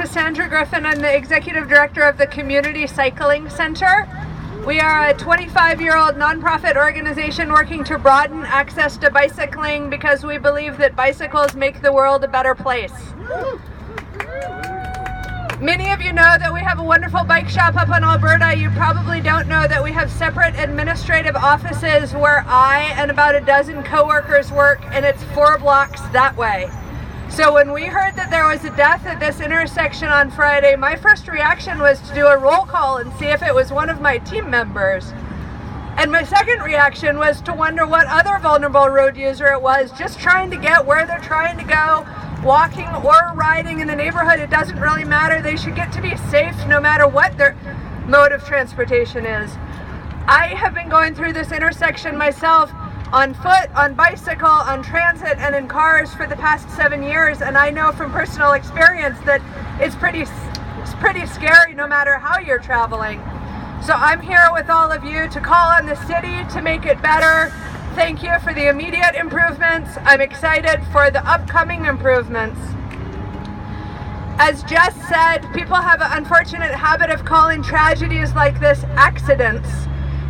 Cassandra Griffin. I'm the Executive Director of the Community Cycling Center. We are a 25-year-old nonprofit organization working to broaden access to bicycling because we believe that bicycles make the world a better place. Many of you know that we have a wonderful bike shop up in Alberta. You probably don't know that we have separate administrative offices where I and about a dozen co-workers work, and it's 4 blocks that way. So when we heard that there was a death at this intersection on Friday, my first reaction was to do a roll call and see if it was one of my team members. And my second reaction was to wonder what other vulnerable road user it was, just trying to get where they're trying to go, walking or riding in the neighborhood. It doesn't really matter. They should get to be safe no matter what their mode of transportation is. I have been going through this intersection myself on foot, on bicycle, on transit, and in cars for the past 7 years, and I know from personal experience that it's pretty scary no matter how you're traveling. So I'm here with all of you to call on the city to make it better. Thank you for the immediate improvements. I'm excited for the upcoming improvements. As Jess said, people have an unfortunate habit of calling tragedies like this accidents.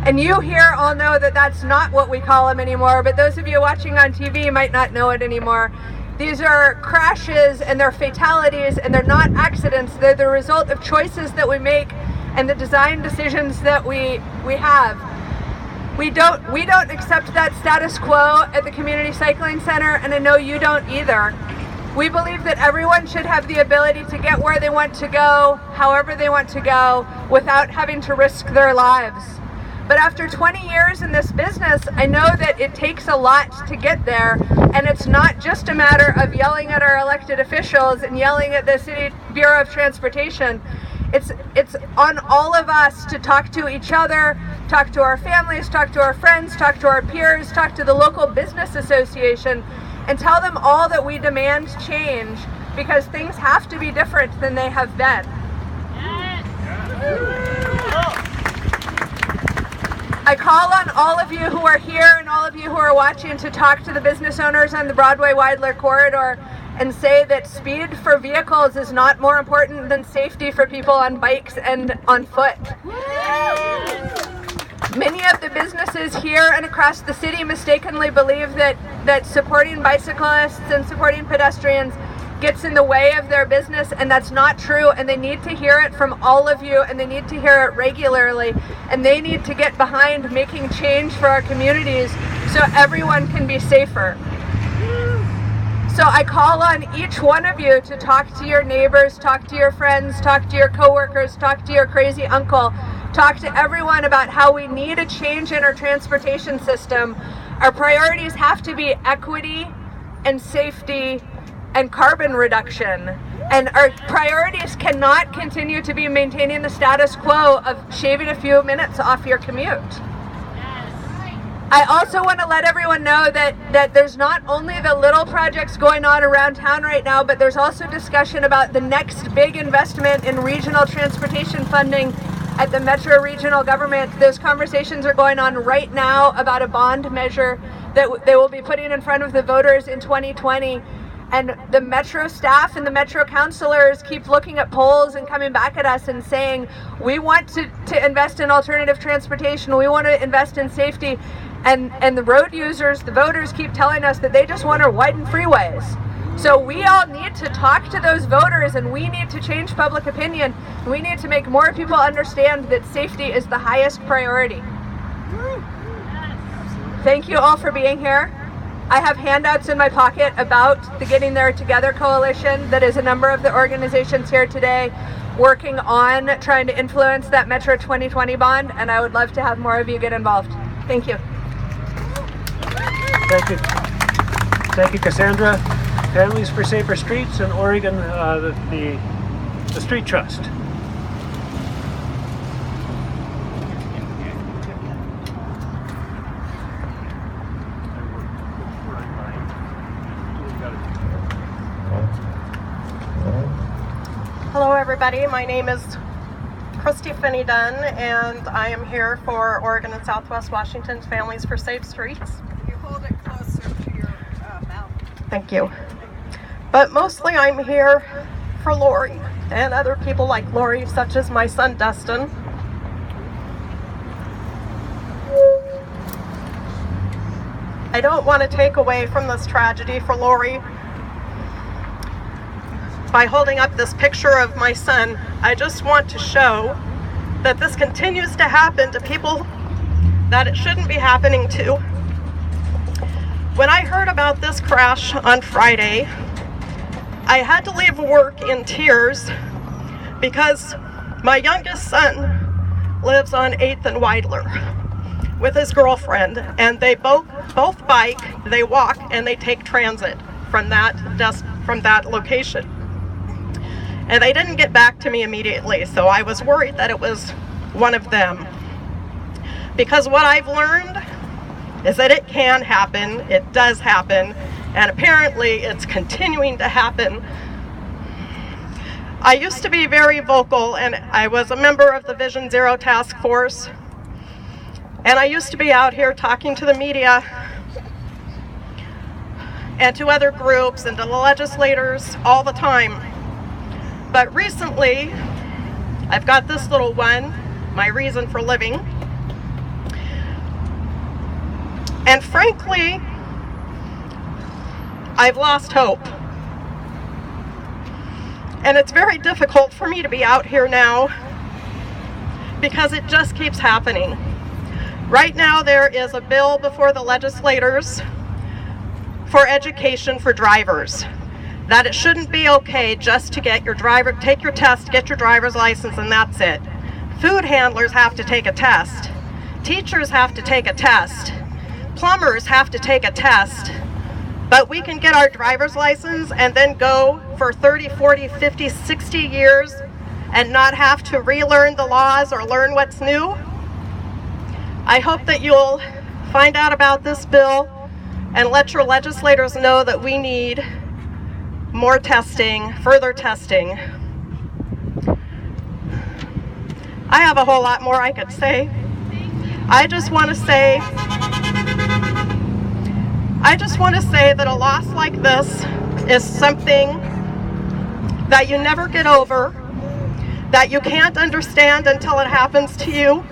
And you here all know that that's not what we call them anymore, but those of you watching on TV might not know it anymore. These are crashes and they're fatalities, and they're not accidents. They're the result of choices that we make and the design decisions that we have. We don't accept that status quo at the Community Cycling Center, and I know you don't either. We believe that everyone should have the ability to get where they want to go, however they want to go, without having to risk their lives. But after 20 years in this business, I know that it takes a lot to get there, and it's not just a matter of yelling at our elected officials and yelling at the City Bureau of Transportation. It's on all of us to talk to each other, talk to our families, talk to our friends, talk to our peers, talk to the local business association, and tell them all that we demand change, because things have to be different than they have been. I call on all of you who are here and all of you who are watching to talk to the business owners on the Broadway-Weidler corridor and say that speed for vehicles is not more important than safety for people on bikes and on foot. Many of the businesses here and across the city mistakenly believe that supporting bicyclists and supporting pedestrians gets in the way of their business, and that's not true, and they need to hear it from all of you, and they need to hear it regularly, and they need to get behind making change for our communities so everyone can be safer. So I call on each one of you to talk to your neighbors, talk to your friends, talk to your coworkers, talk to your crazy uncle, talk to everyone about how we need a change in our transportation system. Our priorities have to be equity and safety and carbon reduction. And our priorities cannot continue to be maintaining the status quo of shaving a few minutes off your commute. I also want to let everyone know that there's not only the little projects going on around town right now, but there's also discussion about the next big investment in regional transportation funding at the Metro regional government. Those conversations are going on right now about a bond measure that they will be putting in front of the voters in 2020. And the Metro staff and the Metro councilors keep looking at polls and coming back at us and saying, we want to invest in alternative transportation, we want to invest in safety. And the road users, the voters, keep telling us that they just want to widen freeways. So we all need to talk to those voters, and we need to change public opinion. We need to make more people understand that safety is the highest priority. Thank you all for being here. I have handouts in my pocket about the Getting There Together Coalition. That is a number of the organizations here today working on trying to influence that Metro 2020 bond, and I would love to have more of you get involved. Thank you. Thank you. Thank you, Cassandra. Families for Safer Streets in Oregon, the Street Trust. Hello everybody, my name is Christy Finney-Dunn, and I am here for Oregon and Southwest Washington's Families for Safe Streets. You hold it closer to your mouth. Thank you. But mostly I'm here for Lori. and other people like Lori, such as my son Dustin. I don't want to take away from this tragedy for Lori by holding up this picture of my son. I just want to show that this continues to happen to people that it shouldn't be happening to. When I heard about this crash on Friday, I had to leave work in tears because my youngest son lives on 8th and Weidler with his girlfriend, and they both bike, they walk, and they take transit from that location. And they didn't get back to me immediately, so I was worried that it was one of them. Because what I've learned is that it can happen, it does happen, and apparently it's continuing to happen. I used to be very vocal, and I was a member of the Vision Zero Task Force, and I used to be out here talking to the media and to other groups and to the legislators all the time. But recently, I've got this little one, my reason for living. And frankly, I've lost hope. And it's very difficult for me to be out here now because it just keeps happening. Right now, there is a bill before the legislators for education for drivers, that it shouldn't be okay just to get your take your test, get your driver's license, and that's it. Food handlers have to take a test. Teachers have to take a test. Plumbers have to take a test. But we can get our driver's license and then go for 30, 40, 50, 60 years and not have to relearn the laws or learn what's new. I hope that you'll find out about this bill and let your legislators know that we need more testing, further testing. I have a whole lot more I could say. I just want to say that a loss like this is something that you never get over, that you can't understand until it happens to you.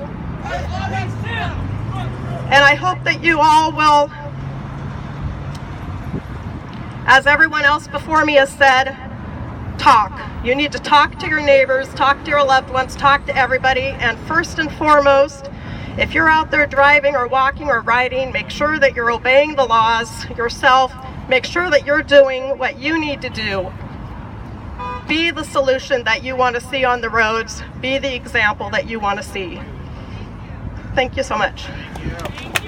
And I hope that you all will, as everyone else before me has said, talk. You need to talk to your neighbors, talk to your loved ones, talk to everybody, and first and foremost, if you're out there driving or walking or riding, make sure that you're obeying the laws yourself. Make sure that you're doing what you need to do. Be the solution that you want to see on the roads. Be the example that you want to see. Thank you so much. Thank you.